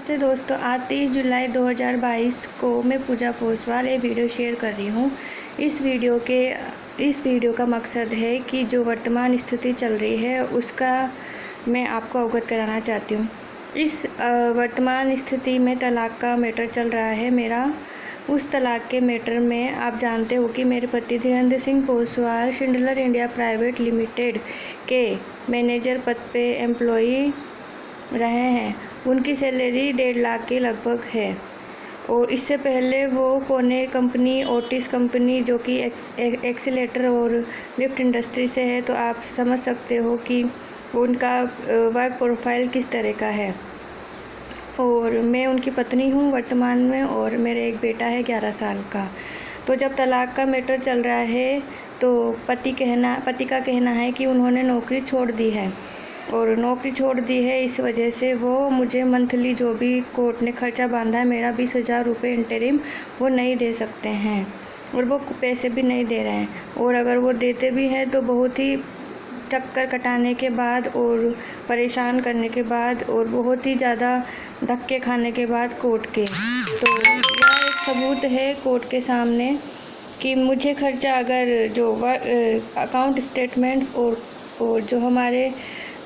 नमस्ते दोस्तों, आज 30 जुलाई 2022 को मैं पूजा पोसवाल ये वीडियो शेयर कर रही हूँ। इस वीडियो का मकसद है कि जो वर्तमान स्थिति चल रही है उसका मैं आपको अवगत कराना चाहती हूँ। इस वर्तमान स्थिति में तलाक का मैटर चल रहा है मेरा। उस तलाक के मैटर में आप जानते हो कि मेरे पति Dhirendra Singh Poswal Schindler India private limited के मैनेजर पद पे एम्प्लॉई रहे हैं। उनकी सैलरी 1.5 लाख के लगभग है और इससे पहले वो कोने कंपनी ओटिस कंपनी जो कि एक्सीलेटर और लिफ्ट इंडस्ट्री से है, तो आप समझ सकते हो कि उनका वर्क प्रोफाइल किस तरह का है। और मैं उनकी पत्नी हूँ वर्तमान में और मेरा एक बेटा है 11 साल का। तो जब तलाक का मैटर चल रहा है तो पति का कहना है कि उन्होंने नौकरी छोड़ दी है और नौकरी छोड़ दी है इस वजह से वो मुझे मंथली जो भी कोर्ट ने खर्चा बांधा है मेरा 20,000 रुपये इंटरिम वो नहीं दे सकते हैं और वो पैसे भी नहीं दे रहे हैं। और अगर वो देते भी हैं तो बहुत ही चक्कर कटाने के बाद और परेशान करने के बाद और बहुत ही ज़्यादा धक्के खाने के बाद कोर्ट के। तो यह एक सबूत है कोर्ट के सामने कि मुझे खर्चा अगर जो अकाउंट स्टेटमेंट्स और जो हमारे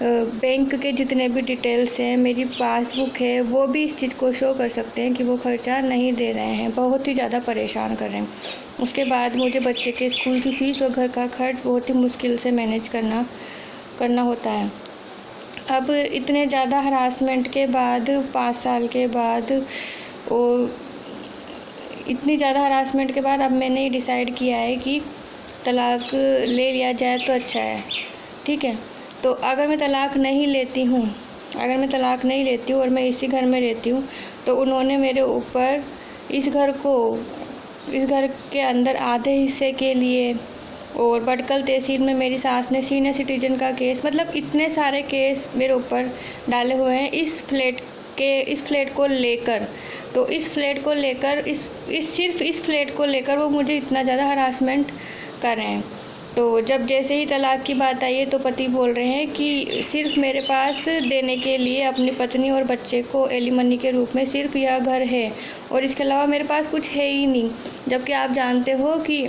बैंक के जितने भी डिटेल्स हैं, मेरी पासबुक है, वो भी इस चीज़ को शो कर सकते हैं कि वो खर्चा नहीं दे रहे हैं, बहुत ही ज़्यादा परेशान कर रहे हैं। उसके बाद मुझे बच्चे के स्कूल की फ़ीस और घर का खर्च बहुत ही मुश्किल से मैनेज करना होता है। अब इतने ज़्यादा हरासमेंट के बाद 5 साल के बाद और इतनी ज़्यादा हरासमेंट के बाद अब मैंने ये डिसाइड किया है कि तलाक ले लिया जाए तो अच्छा है। ठीक है, तो अगर मैं तलाक नहीं लेती हूँ और मैं इसी घर में रहती हूँ तो उन्होंने मेरे ऊपर इस घर के अंदर आधे हिस्से के लिए और भटकल तहसील में मेरी सास ने सीनियर सिटीजन का केस, मतलब इतने सारे केस मेरे ऊपर डाले हुए हैं इस फ्लैट को लेकर। तो इस फ्लैट को लेकर सिर्फ इस फ्लैट को लेकर वो मुझे इतना ज़्यादा हरासमेंट कर रहे हैं। तो जब जैसे ही तलाक की बात आई है तो पति बोल रहे हैं कि सिर्फ मेरे पास देने के लिए अपनी पत्नी और बच्चे को एलिमनी के रूप में सिर्फ यह घर है और इसके अलावा मेरे पास कुछ है ही नहीं। जबकि आप जानते हो कि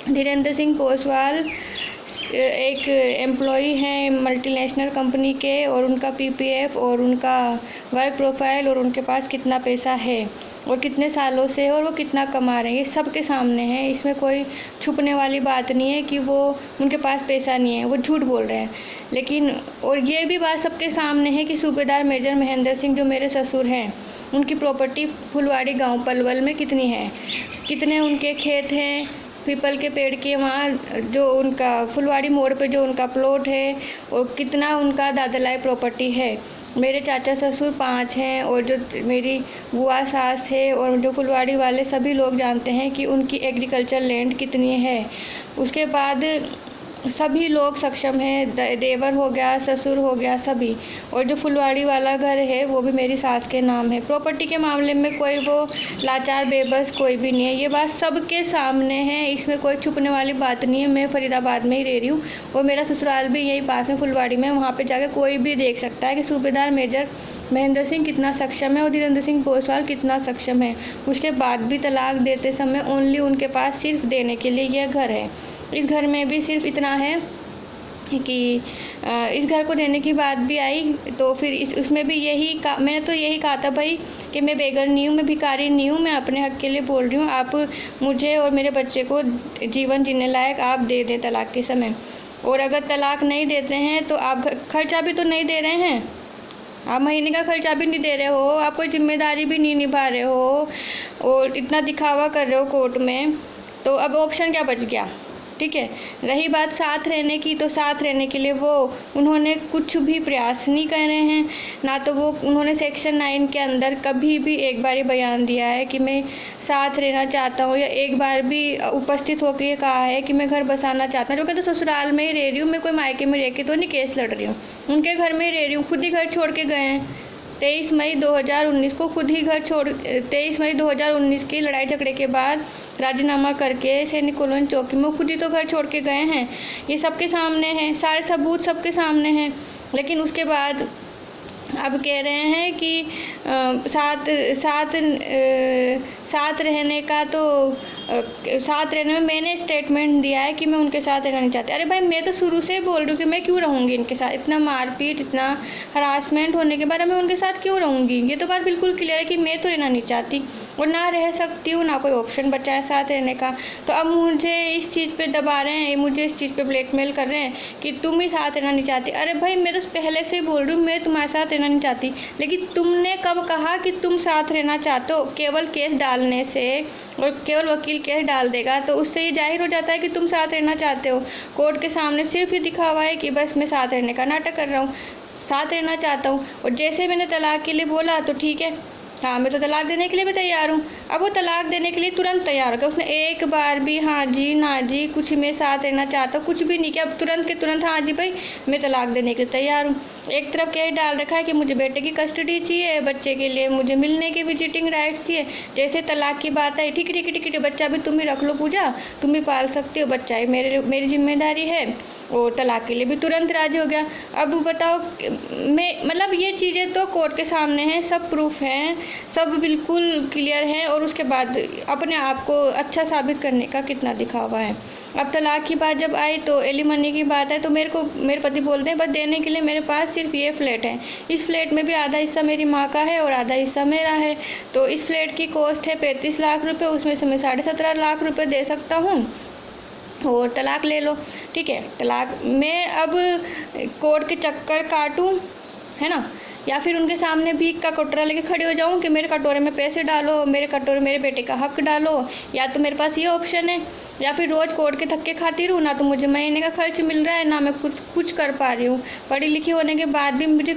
धीरेंद्र सिंह पोसवाल एक एम्प्लॉई हैं मल्टीनेशनल कंपनी के और उनका पीपीएफ और उनका वर्क प्रोफाइल और उनके पास कितना पैसा है और कितने सालों से और वो कितना कमा रहे हैं, ये सबके सामने है। इसमें कोई छुपने वाली बात नहीं है कि वो उनके पास पैसा नहीं है, वो झूठ बोल रहे हैं। लेकिन और ये भी बात सबके सामने है कि सूबेदार मेजर महेंद्र सिंह जो मेरे ससुर हैं उनकी प्रॉपर्टी फुलवाड़ी गांव पलवल में कितनी है, कितने उनके खेत हैं पीपल के पेड़ के वहाँ, जो उनका फुलवाड़ी मोड़ पे जो उनका प्लॉट है और कितना उनका दादलाई प्रॉपर्टी है। मेरे चाचा ससुर 5 हैं और जो मेरी बुआ सास है और जो फुलवाड़ी वाले सभी लोग जानते हैं कि उनकी एग्रीकल्चर लैंड कितनी है। उसके बाद सभी लोग सक्षम हैं, देवर हो गया, ससुर हो गया, सभी। और जो फुलवाड़ी वाला घर है वो भी मेरी सास के नाम है। प्रॉपर्टी के मामले में कोई वो लाचार बेबस कोई भी नहीं है, ये बात सबके सामने है, इसमें कोई छुपने वाली बात नहीं है। मैं फरीदाबाद में ही रह रही हूँ और मेरा ससुराल भी यहीं पास में फुलवाड़ी में, वहाँ पर जाकर कोई भी देख सकता है कि सूबेदार मेजर महेंद्र सिंह कितना सक्षम है और धीरेंद्र सिंह पोसवाल कितना सक्षम है। उसके बाद भी तलाक देते समय ओनली उनके पास सिर्फ देने के लिए यह घर है। इस घर में भी सिर्फ इतना है कि इस घर को देने की बात भी आई तो फिर उसमें भी मैंने तो यही कहा था भाई कि मैं बेघर नहीं हूँ, मैं भिखारी नहीं हूँ, मैं अपने हक के लिए बोल रही हूँ। आप मुझे और मेरे बच्चे को जीवन जीने लायक आप दे दें तलाक के समय। और अगर तलाक नहीं देते हैं तो आप खर्चा भी तो नहीं दे रहे हैं, आप महीने का खर्चा भी नहीं दे रहे हो, आप कोई जिम्मेदारी भी नहीं निभा रहे हो और इतना दिखावा कर रहे हो कोर्ट में, तो अब ऑप्शन क्या बच गया। ठीक है, रही बात साथ रहने की, तो साथ रहने के लिए उन्होंने कुछ भी प्रयास नहीं कर रहे हैं ना। तो उन्होंने सेक्शन 9 के अंदर कभी भी एक बार ही बयान दिया है कि मैं साथ रहना चाहता हूँ, या एक बार भी उपस्थित होकर ये कहा है कि मैं घर बसाना चाहता हूँ। जो कहते ससुराल में ही रह रही हूँ, मैं कोई मायके में रह के तो नहीं केस लड़ रही हूँ, उनके घर में ही रह रही हूँ, खुद ही घर छोड़ के गए हैं। 23 मई 2019 को खुद ही 23 मई 2019 की लड़ाई झगड़े के बाद राजीनामा करके सैनिक कॉलोनी चौकी में खुद ही तो घर छोड़ के गए हैं। ये सबके सामने है, सारे सबूत सबके सामने हैं। लेकिन उसके बाद अब कह रहे हैं कि साथ रहने का तो साथ रहने में मैंने स्टेटमेंट दिया है कि मैं उनके साथ रहना नहीं चाहती। अरे भाई, मैं तो शुरू से ही बोल रही हूँ कि मैं क्यों रहूँगी इनके साथ, इतना मारपीट इतना हरासमेंट होने के बाद मैं उनके साथ क्यों रहूँगी। ये तो बात बिल्कुल क्लियर है कि मैं तो रहना नहीं चाहती और ना रह सकती हूँ, ना कोई ऑप्शन बचा है साथ रहने का। तो अब मुझे इस चीज़ पे दबा रहे हैं, मुझे इस चीज़ पे ब्लैकमेल कर रहे हैं कि तुम ही साथ रहना नहीं चाहती। अरे भाई, मैं तो पहले से बोल रही हूँ मैं तुम्हारे साथ रहना नहीं चाहती, लेकिन तुमने कब कहा कि तुम साथ रहना चाहते हो। केवल केस डालने से और केवल वकील केस डाल देगा तो उससे ये जाहिर हो जाता है कि तुम साथ रहना चाहते हो। कोर्ट के सामने सिर्फ ये दिखा हुआ है कि बस मैं साथ रहने का नाटक कर रहा हूँ, साथ रहना चाहता हूँ। और जैसे मैंने तलाक के लिए बोला तो ठीक है, हाँ मैं तो तलाक देने के लिए भी तैयार हूँ। अब वो तलाक देने के लिए तुरंत तैयार हो गया, उसने एक बार भी हाँ जी ना जी कुछ मैं साथ रहना चाहता हूँ कुछ भी नहीं किया। अब तुरंत के तुरंत हाँ जी भाई मैं तलाक देने के लिए तैयार हूँ। एक तरफ क्या डाल रखा है कि मुझे बेटे की कस्टडी चाहिए, बच्चे के लिए मुझे मिलने की विजिटिंग राइट्स चाहिए। जैसे तलाक की बात है, ठीक ठीक ठीक, बच्चा भी तुम ही रख लो पूजा, तुम ही पाल सकती हो, बच्चा ही मेरी जिम्मेदारी है। और तलाक के लिए भी तुरंत राजी हो गया। अब बताओ, मैं मतलब ये चीज़ें तो कोर्ट के सामने हैं, सब प्रूफ हैं, सब बिल्कुल क्लियर हैं, और उसके बाद अपने आप को अच्छा साबित करने का कितना दिखावा है। अब तलाक की बात जब आई तो एलिमनी की बात है तो मेरे पति बोलते हैं बस देने के लिए मेरे पास सिर्फ ये फ्लैट है, इस फ्लैट में भी आधा हिस्सा मेरी माँ का है और आधा हिस्सा मेरा है। तो इस फ्लैट की कॉस्ट है 35 लाख रुपये, उसमें से मैं 17.5 लाख रुपये दे सकता हूँ और तलाक ले लो। ठीक है, तलाक मैं अब कोर्ट के चक्कर काटूं, है ना, या फिर उनके सामने भीख का कटोरा लेके खड़ी हो जाऊं कि मेरे कटोरे में पैसे डालो, मेरे कटोरे मेरे बेटे का हक डालो। या तो मेरे पास ये ऑप्शन है, या फिर रोज़ कोर्ट के धक्के खाती रहूँ, ना तो मुझे महीने का खर्च मिल रहा है, ना मैं कुछ कर पा रही हूँ। पढ़ी लिखी होने के बाद भी मुझे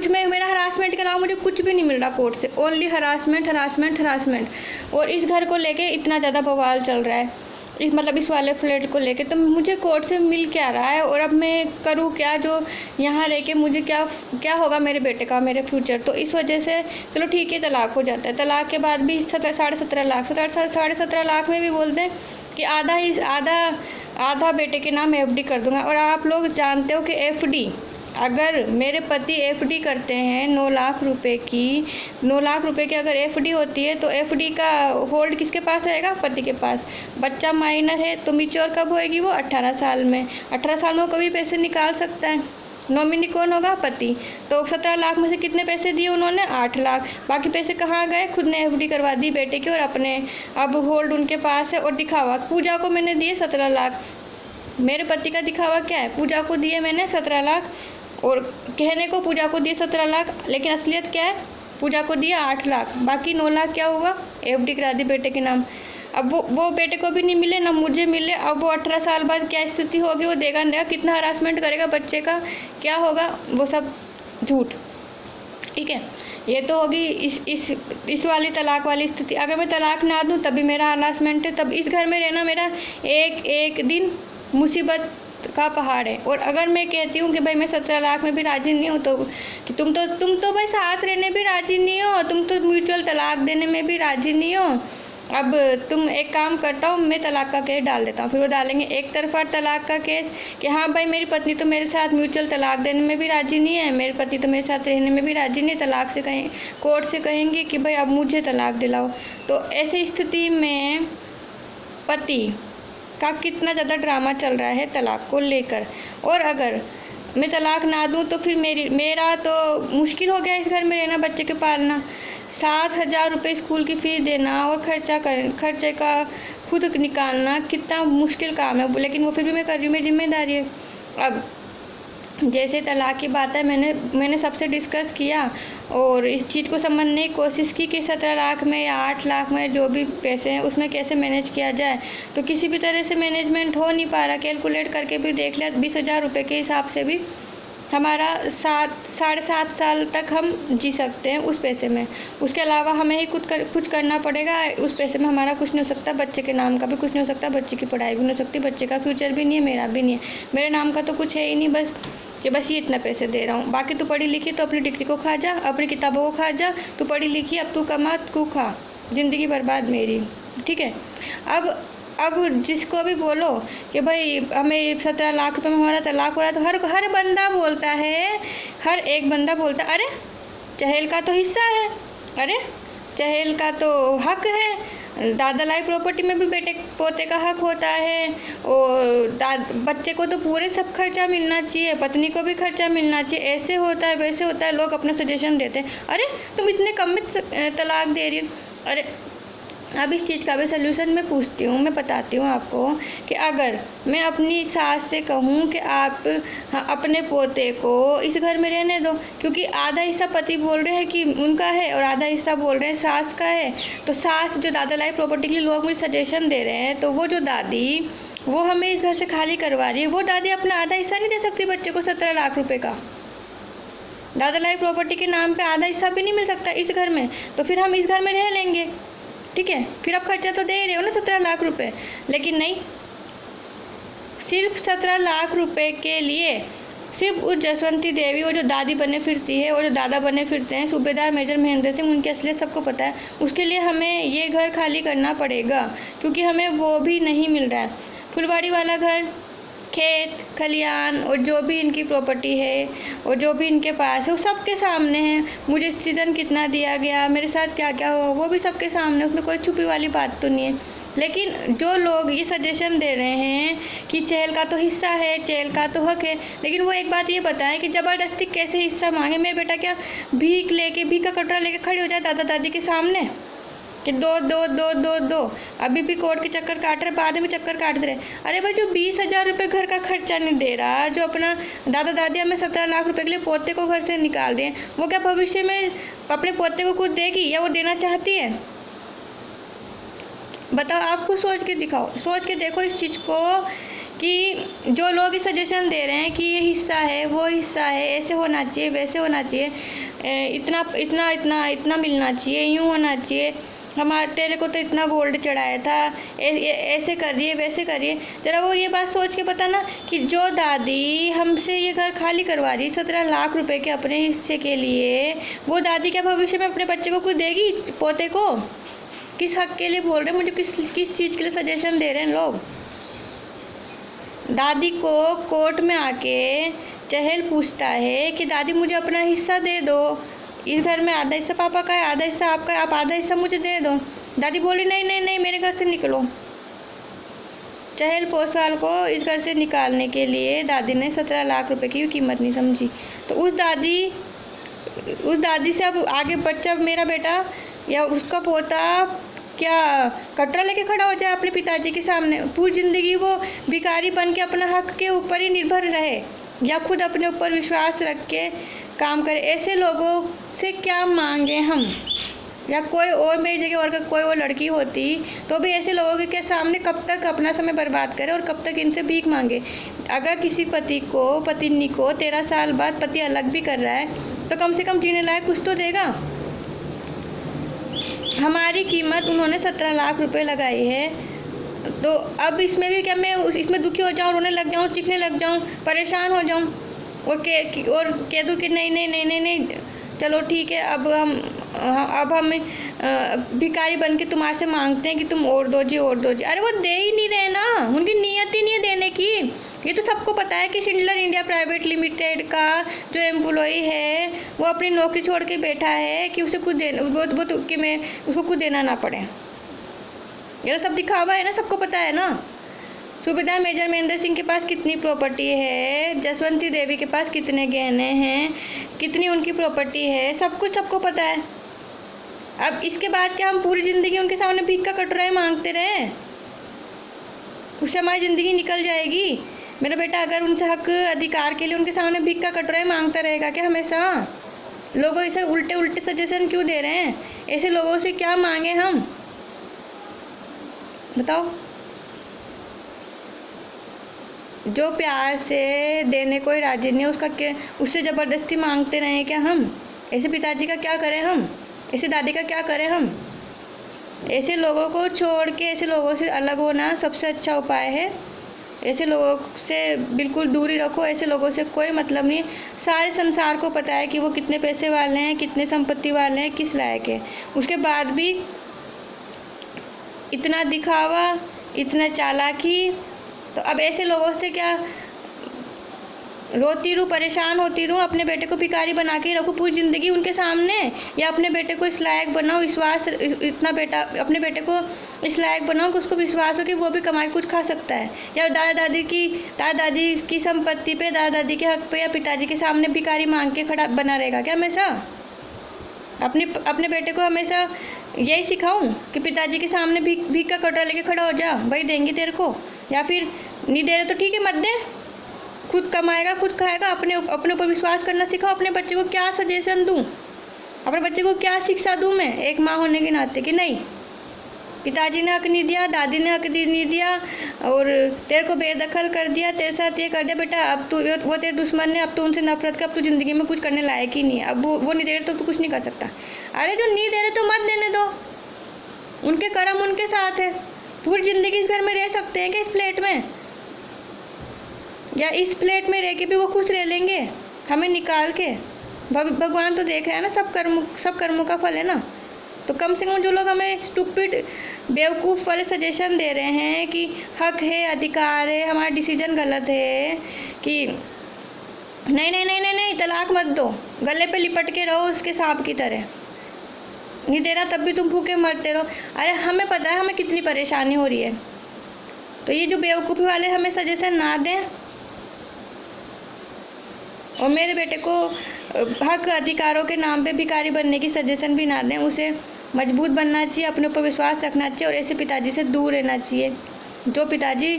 मेरा हरासमेंट के अलावा मुझे कुछ भी नहीं मिल रहा कोर्ट से, ओनली हरासमेंट हरासमेंट हरासमेंट। और इस घर को लेके इतना ज़्यादा बवाल चल रहा है, इस वाले फ्लैट को लेके, तो मुझे कोर्ट से मिल क्या रहा है और अब मैं करूँ क्या, जो यहाँ रह के मुझे क्या होगा मेरे बेटे का, मेरे फ्यूचर। तो इस वजह से चलो ठीक है तलाक हो जाता है। तलाक के बाद भी 17.5 लाख 17.5 लाख में भी बोलते हैं कि आधा बेटे के नाम एफडी कर दूंगा। और आप लोग जानते हो कि एफडी, अगर मेरे पति एफडी करते हैं 9 लाख रुपए की, 9 लाख रुपए की अगर एफडी होती है तो एफडी का होल्ड किसके पास रहेगा, पति के पास। बच्चा माइनर है तो मैच्योर कब होएगी वो, 18 साल में। 18 साल में वो कभी पैसे निकाल सकता है। नॉमिनी कौन होगा, पति। तो 17 लाख में से कितने पैसे दिए उन्होंने, 8 लाख। बाकी पैसे कहाँ गए, खुद ने एफडी करवा दी बेटे की और अपने अब होल्ड उनके पास है। और दिखावा, पूजा को मैंने दिए 17 लाख, मेरे पति का दिखावा क्या है, पूजा को दिए मैंने 17 लाख और कहने को पूजा को दिए 17 लाख, लेकिन असलियत क्या है, पूजा को दिया 8 लाख, बाकी 9 लाख क्या हुआ, एफडी करा दी बेटे के नाम। अब वो बेटे को भी नहीं मिले ना मुझे मिले। अब वो 18 साल बाद क्या स्थिति होगी वो देगा नहीं देगा, कितना हरासमेंट करेगा बच्चे का, क्या होगा, वो सब झूठ। ठीक है, ये तो होगी इस वाली तलाक वाली स्थिति। अगर मैं तलाक ना दूँ तभी मेरा हरासमेंट है, तब इस घर में रहना मेरा एक दिन मुसीबत का पहाड़ है। और अगर मैं कहती हूँ कि भाई मैं 17 लाख में भी राजी नहीं हूँ, तो कि तुम तो भाई साथ रहने भी राजी नहीं हो, तुम तो म्यूचुअल तलाक देने में भी राजी नहीं हो। अब तुम एक काम करता हूँ, मैं तलाक का केस डाल देता हूँ। फिर वो डालेंगे एक तरफा तलाक का केस कि हाँ भाई मेरी पत्नी तो मेरे साथ म्यूचुअल तलाक देने में भी राजी नहीं है, मेरे पति तो मेरे साथ रहने में भी राजी नहीं है। तलाक से कहें, कोर्ट से कहेंगे कि भाई अब मुझे तलाक दिलाओ। तो ऐसी स्थिति में पति का कितना ज़्यादा ड्रामा चल रहा है तलाक को लेकर। और अगर मैं तलाक ना दूं तो फिर मेरा तो मुश्किल हो गया इस घर में रहना, बच्चे के पालना, 7,000 रुपये स्कूल की फ़ीस देना और खर्चे का खुद निकालना कितना मुश्किल काम है, लेकिन वो फिर भी मैं कर रही हूँ, मेरी जिम्मेदारी है। अब जैसे तलाक की बात है, मैंने सबसे डिस्कस किया और इस चीज़ को समझने की कोशिश की कि 17 लाख में या 8 लाख में जो भी पैसे हैं उसमें कैसे मैनेज किया जाए। तो किसी भी तरह से मैनेजमेंट हो नहीं पा रहा। कैलकुलेट करके भी देख लिया, 20,000 रुपये के हिसाब से भी हमारा 7.5 साल तक हम जी सकते हैं उस पैसे में। उसके अलावा हमें ही कुछ करना पड़ेगा। उस पैसे में हमारा कुछ नहीं हो सकता, बच्चे के नाम का भी कुछ नहीं हो सकता, बच्चे की पढ़ाई भी नहीं हो सकती, बच्चे का फ्यूचर भी नहीं है, मेरा भी नहीं है। मेरे नाम का तो कुछ है ही नहीं, बस ये इतना पैसे दे रहा हूँ। बाकी तू पढ़ी लिखी तो अपनी डिग्री को खा जा, अपनी किताबों को खा जा, तू पढ़ी लिखी अब तू कमा तू खा, ज़िंदगी बर्बाद मेरी। ठीक है, अब अब जिसको भी बोलो कि भाई हमें 17 लाख रुपए में हो रहा है, तलाक हो रहा है, तो हर बंदा बोलता है, हर एक बंदा बोलता है अरे चहेल का तो हिस्सा है, अरे चहेल का तो हक है, दादा लाई प्रॉपर्टी में भी बेटे पोते का हक होता है, और बच्चे को तो पूरे सब खर्चा मिलना चाहिए, पत्नी को भी खर्चा मिलना चाहिए, ऐसे होता है वैसे होता है। लोग अपना सजेशन देते हैं, अरे तुम इतने कम में तलाक दे रही हो। अरे अब इस चीज़ का भी सलूशन मैं पूछती हूँ, मैं बताती हूँ आपको कि अगर मैं अपनी सास से कहूँ कि आप अपने पोते को इस घर में रहने दो, क्योंकि आधा हिस्सा पति बोल रहे हैं कि उनका है और आधा हिस्सा बोल रहे हैं सास का है, तो सास जो दादा लाई प्रॉपर्टी के लिए लोग मुझे सजेशन दे रहे हैं, तो वो जो दादी वो हमें इस घर से खाली करवा रही है, वो दादी अपना आधा हिस्सा नहीं दे सकती बच्चे को 17 लाख रुपये का। दादा लाई प्रॉपर्टी के नाम पे आधा हिस्सा भी नहीं मिल सकता इस घर में, तो फिर हम इस घर में रह लेंगे, ठीक है। फिर आप खर्चा तो दे रहे हो ना 17 लाख रुपए, लेकिन नहीं, सिर्फ 17 लाख रुपए के लिए सिर्फ उस जसवंती देवी, वो जो दादी बने फिरती है, वो जो दादा बने फिरते हैं, सूबेदार मेजर महेंद्र सिंह, उनकी असलियत सबको पता है, उसके लिए हमें ये घर खाली करना पड़ेगा, क्योंकि हमें वो भी नहीं मिल रहा है। फुलवाड़ी वाला घर, खेत खलियान और जो भी इनकी प्रॉपर्टी है और जो भी इनके पास है वो सबके सामने है। मुझे स्त्रीधन कितना दिया गया, मेरे साथ क्या क्या हुआ, वो भी सबके सामने, उसमें कोई छुपी वाली बात तो नहीं है। लेकिन जो लोग ये सजेशन दे रहे हैं कि चहल का तो हिस्सा है, चहल का तो हक है, लेकिन वो एक बात ये बताएं कि ज़बरदस्ती कैसे हिस्सा मांगे। मेरा बेटा क्या भीख का कटोरा लेके खड़ी हो जाए दादा दादी के सामने कि दो दो दो दो दो, अभी भी कोर्ट के चक्कर काट रहे, बाद में चक्कर काट रहे। अरे भाई, जो 20,000 रुपये घर का खर्चा नहीं दे रहा, जो अपना दादा दादी हमें 17 लाख रुपए के लिए पोते को घर से निकाल दें, वो क्या भविष्य में अपने पोते को कुछ देगी या वो देना चाहती है? बताओ, आपको सोच के दिखाओ, सोच के देखो इस चीज़ को कि जो लोग इस सजेशन दे रहे हैं कि ये हिस्सा है, वो हिस्सा है, ऐसे होना चाहिए, वैसे होना चाहिए, इतना इतना इतना इतना मिलना चाहिए, यूँ होना चाहिए, तेरे को तो इतना गोल्ड चढ़ाया था, ऐसे करिए वैसे करिए। जरा वो ये बात सोच के पता ना कि जो दादी हमसे ये घर खाली करवा रही 17 लाख रुपए के अपने हिस्से के लिए, वो दादी क्या भविष्य में अपने बच्चे को कुछ देगी, पोते को? किस हक के लिए बोल रहे हैं? मुझे किस चीज़ के लिए सजेशन दे रहे हैं लोग? दादी को कोर्ट में आके चहल पूछता है कि दादी मुझे अपना हिस्सा दे दो, इस घर में आधा हिस्सा पापा का है, आधा हिस्सा आपका है, आप आधा हिस्सा मुझे दे दो। दादी बोली नहीं नहीं नहीं, मेरे घर से निकलो। चहल पोसवाल को इस घर से निकालने के लिए दादी ने 17 लाख रुपए की कीमत नहीं समझी। तो उस दादी से अब आगे बच्चा, मेरा बेटा या उसका पोता क्या कटरा लेके खड़ा हो जाए अपने पिताजी के सामने? पूरी ज़िंदगी वो भिखारी बन के अपना हक के ऊपर ही निर्भर रहे, या खुद अपने ऊपर विश्वास रख के काम करे? ऐसे लोगों से क्या मांगे हम? या कोई और मेरी जगह और कोई और लड़की होती तो भी ऐसे लोगों के सामने कब तक अपना समय बर्बाद करे और कब तक इनसे भीख मांगे? अगर किसी पत्नी को 13 साल बाद पति अलग भी कर रहा है तो कम से कम जीने लायक कुछ तो देगा। हमारी कीमत उन्होंने 17 लाख रुपए लगाई है, तो अब इसमें भी क्या मैं इसमें दुखी हो जाऊँ, रोने लग जाऊँ, चीखने लग जाऊँ, परेशान हो जाऊँ और कह दूँ कि नहीं नहीं नहीं नहीं नहीं, चलो ठीक है, अब हम भिखारी बन के तुम्हारे से मांगते हैं कि तुम और दो जी और दो जी। अरे वो दे ही नहीं रहे ना, उनकी नीयत ही नहीं है देने की। ये तो सबको पता है कि शिंडलर इंडिया प्राइवेट लिमिटेड का जो एम्प्लॉई है वो अपनी नौकरी छोड़ के बैठा है कि उसे कुछ देना, कि मैं उसको कुछ देना ना पड़े। ये तो सब दिखावा है ना, सबको पता है ना। सूबेदार मेजर महेंद्र सिंह के पास कितनी प्रॉपर्टी है, जसवंती देवी के पास कितने गहने हैं, कितनी उनकी प्रॉपर्टी है, सब कुछ सबको पता है। अब इसके बाद क्या हम पूरी ज़िंदगी उनके सामने भीख का कटोरा मांगते रहें? उससे हमारी ज़िंदगी निकल जाएगी। मेरा बेटा अगर उनसे हक अधिकार के लिए उनके सामने भीख का कटोरा मांगता रहेगा क्या हमेशा? लोगों इसे उल्टे उल्टे सजेशन क्यों दे रहे हैं? ऐसे लोगों से क्या मांगे हम, बताओ? जो प्यार से देने कोई राजी नहीं उसका क्या, उससे ज़बरदस्ती मांगते रहें क्या हम? ऐसे पिताजी का क्या करें हम? ऐसे दादी का क्या करें हम? ऐसे लोगों को छोड़ के ऐसे लोगों से अलग होना सबसे अच्छा उपाय है। ऐसे लोगों से बिल्कुल दूरी रखो, ऐसे लोगों से कोई मतलब नहीं। सारे संसार को पता है कि वो कितने पैसे वाले हैं, कितने संपत्ति वाले हैं, किस लायक है। उसके बाद भी इतना दिखावा, इतना चालाकी। तो अब ऐसे लोगों से क्या रोती रहूँ, परेशान होती रहूँ, अपने बेटे को भिखारी बना के रखूँ पूरी ज़िंदगी उनके सामने, या अपने बेटे को इस लायक बनाऊँ, विश्वास इतना बेटा अपने बेटे को इस लायक बनाऊँ कि उसको विश्वास हो कि वो भी कमाई कुछ खा सकता है, या दादा दादी की संपत्ति पे, दादा दादी के हक पे या पिताजी के सामने भिखारी मांग के खड़ा बना रहेगा क्या हमेशा? अपने बेटे को हमेशा यही सिखाऊं कि पिताजी के सामने भीख का कटोरा लेके खड़ा हो जा, वही देंगे तेरे को, या फिर नहीं दे रहे तो ठीक है मत दे, खुद कमाएगा खुद खाएगा। अपने ऊपर विश्वास करना सिखाओ। अपने बच्चे को क्या सजेशन दूं, अपने बच्चे को क्या शिक्षा दूं मैं एक माँ होने के नाते कि नहीं पिताजी ने हक नहीं दिया, दादी ने हक नहीं दिया और तेरे को बेदखल कर दिया, तेरे साथ ये कर दिया बेटा, अब तू वो तेरे दुश्मन है, अब तू उनसे नफरत कर, अब तू ज़िंदगी में कुछ करने लायक ही नहीं है, अब वो नहीं दे रहे तो तू कुछ नहीं कर सकता। अरे जो नहीं दे रहे तो मत देने दो, उनके कर्म उनके साथ है। पूरी ज़िंदगी इस घर में रह सकते हैं क्या इस प्लेट में, या इस प्लेट में रह के भी वो खुश रह लेंगे हमें निकाल के? भगवान तो देख रहे हैं ना, सब कर्मों का फल है ना। तो कम से कम जो लोग हमें स्टूपिड बेवकूफ़ वाले सजेशन दे रहे हैं कि हक है, अधिकार है, हमारा डिसीजन गलत है, कि नहीं नहीं नहीं नहीं नहीं तलाक मत दो, गले पे लिपट के रहो उसके सांप की तरह, नहीं दे रहा तब भी तुम भूखे मरते रहो। अरे हमें पता है हमें कितनी परेशानी हो रही है, तो ये जो बेवकूफ़ी वाले हमें सजेशन ना दें और मेरे बेटे को हक अधिकारों के नाम पे भिखारी बनने की सजेशन भी ना दें। उसे मजबूत बनना चाहिए, अपने ऊपर विश्वास रखना चाहिए और ऐसे पिताजी से दूर रहना चाहिए। जो पिताजी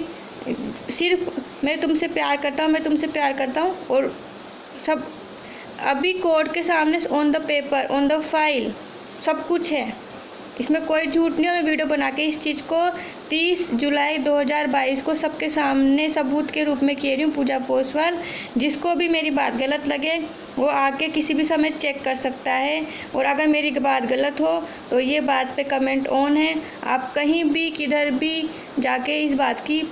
सिर्फ मैं तुमसे प्यार करता हूँ, मैं तुमसे प्यार करता हूँ, और सब अभी कोर्ट के सामने on the paper, on the file सब कुछ है, इसमें कोई झूठ नहीं है। मैं वीडियो बना के इस चीज़ को 30 जुलाई 2022 को सबके सामने सबूत के रूप में कह रही हूँ। पूजा पोसवाल, जिसको भी मेरी बात गलत लगे वो आके किसी भी समय चेक कर सकता है, और अगर मेरी बात गलत हो तो ये बात पे कमेंट ऑन है, आप कहीं भी किधर भी जाके इस बात की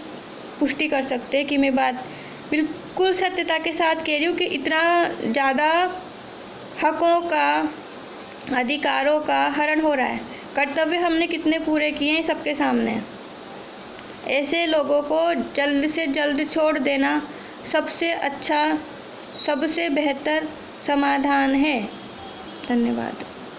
पुष्टि कर सकते हैं कि मैं बात बिल्कुल सत्यता के साथ कह रही हूँ कि इतना ज़्यादा हकों का, अधिकारों का हरण हो रहा है। कर्तव्य हमने कितने पूरे किए हैं सबके सामने। ऐसे लोगों को जल्द से जल्द छोड़ देना सबसे अच्छा, सबसे बेहतर समाधान है। धन्यवाद।